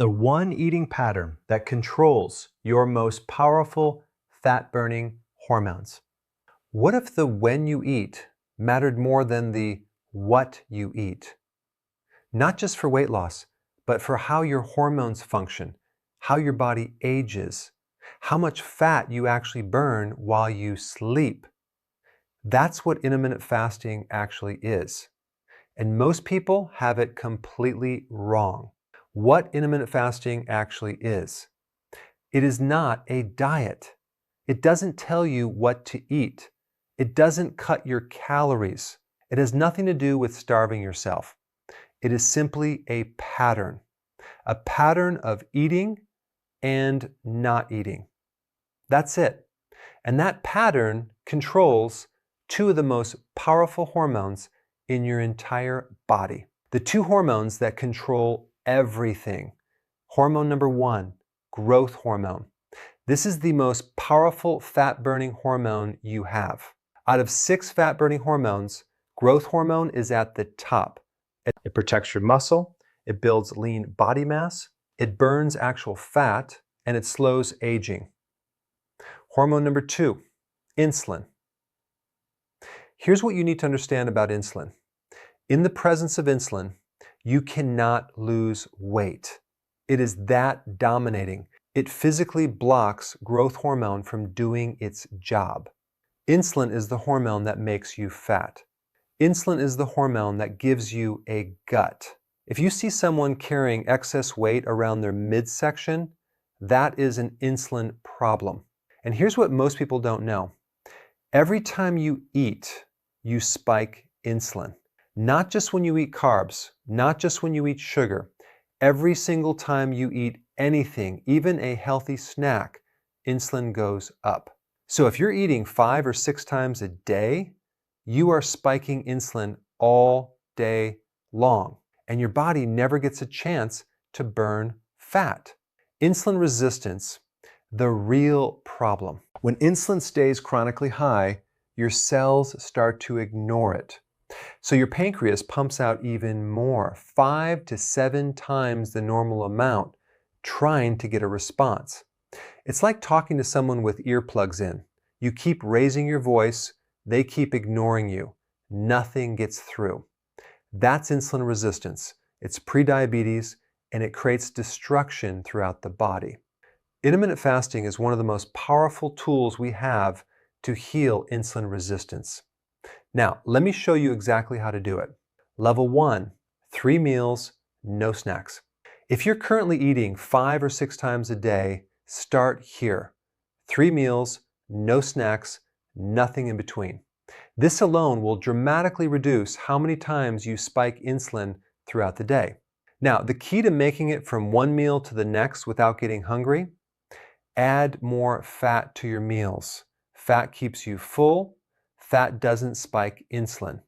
the one eating pattern that controls your most powerful fat-burning hormones. What if the when you eat mattered more than the what you eat? Not just for weight loss, but for how your hormones function, how your body ages, how much fat you actually burn while you sleep. That's what intermittent fasting actually is. And most people have it completely wrong. What intermittent fasting actually is. It is not a diet. It doesn't tell you what to eat. It doesn't cut your calories. It has nothing to do with starving yourself. It is simply a pattern of eating and not eating. That's it. And that pattern controls two of the most powerful hormones in your entire body. The two hormones that control everything. Hormone number one, growth hormone. This is the most powerful fat-burning hormone you have. Out of 6 fat-burning hormones, growth hormone is at the top. It protects your muscle, it builds lean body mass, it burns actual fat, and it slows aging. Hormone number 2, insulin. Here's what you need to understand about insulin. In the presence of insulin, you cannot lose weight. It is that dominating. It physically blocks growth hormone from doing its job. Insulin is the hormone that makes you fat. Insulin is the hormone that gives you a gut. If you see someone carrying excess weight around their midsection, that is an insulin problem. And here's what most people don't know. Every time you eat, you spike insulin. Not just when you eat carbs, not just when you eat sugar. Every single time you eat anything, even a healthy snack, insulin goes up. So if you're eating 5 or 6 times a day, you are spiking insulin all day long, and your body never gets a chance to burn fat. Insulin resistance, the real problem. When insulin stays chronically high, your cells start to ignore it. So your pancreas pumps out even more, 5 to 7 times the normal amount, trying to get a response. It's like talking to someone with earplugs in. You keep raising your voice, they keep ignoring you. Nothing gets through. That's insulin resistance. It's prediabetes, and it creates destruction throughout the body. Intermittent fasting is one of the most powerful tools we have to heal insulin resistance. Now, let me show you exactly how to do it. Level 1, 3 meals, no snacks. If you're currently eating 5 or 6 times a day, start here. 3 meals, no snacks, nothing in between. This alone will dramatically reduce how many times you spike insulin throughout the day. Now, the key to making it from one meal to the next without getting hungry, add more fat to your meals. Fat keeps you full. Fat doesn't spike insulin.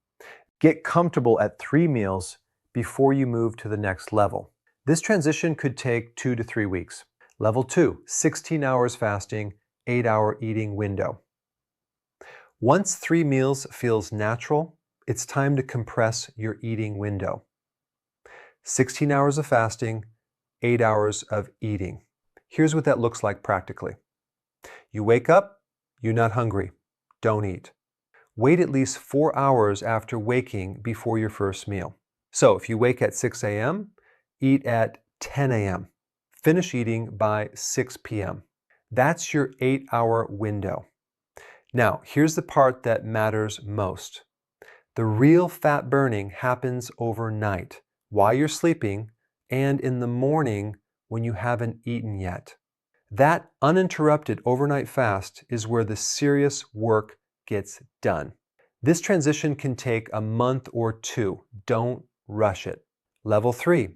Get comfortable at 3 meals before you move to the next level. This transition could take 2 to 3 weeks. Level 2, 16 hours fasting, 8-hour eating window. Once 3 meals feels natural, it's time to compress your eating window. 16 hours of fasting, 8 hours of eating. Here's what that looks like practically. You wake up, you're not hungry. Don't eat. Wait at least 4 hours after waking before your first meal. So if you wake at 6 a.m., eat at 10 a.m. Finish eating by 6 p.m. That's your 8-hour window. Now, here's the part that matters most. The real fat burning happens overnight, while you're sleeping, and in the morning when you haven't eaten yet. That uninterrupted overnight fast is where the serious work gets done. This transition can take a month or 2. Don't rush it. Level 3,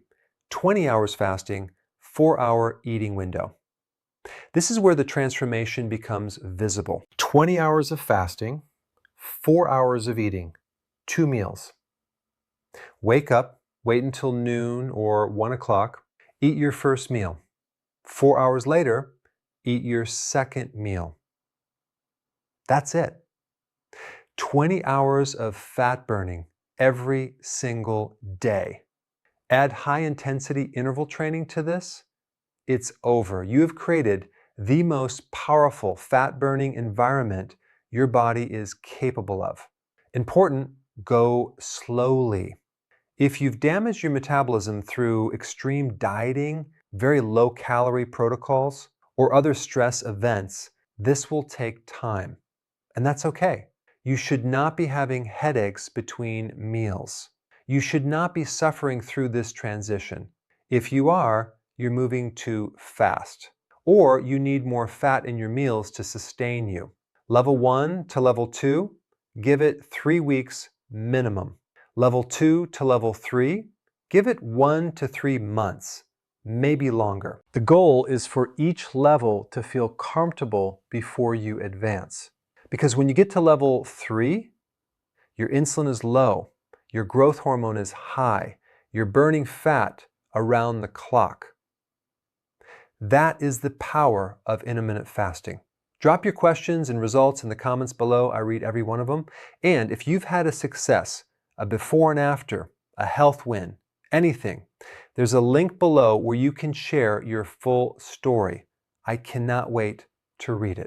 20 hours fasting, 4-hour eating window. This is where the transformation becomes visible. 20 hours of fasting, 4 hours of eating, 2 meals. Wake up, wait until noon or 1 o'clock, eat your first meal. 4 hours later, eat your second meal. That's it. 20 hours of fat burning every single day. Add high-intensity interval training to this, it's over. You have created the most powerful fat-burning environment your body is capable of. Important, go slowly. If you've damaged your metabolism through extreme dieting, very low-calorie protocols, or other stress events, this will take time. And that's okay. You should not be having headaches between meals. You should not be suffering through this transition. If you are, you're moving too fast, or you need more fat in your meals to sustain you. Level 1 to level 2, give it 3 weeks minimum. Level 2 to level 3, give it 1 to 3 months, maybe longer. The goal is for each level to feel comfortable before you advance. Because when you get to level 3, your insulin is low, your growth hormone is high, you're burning fat around the clock. That is the power of intermittent fasting. Drop your questions and results in the comments below. I read every one of them. And if you've had a success, a before and after, a health win, anything, there's a link below where you can share your full story. I cannot wait to read it.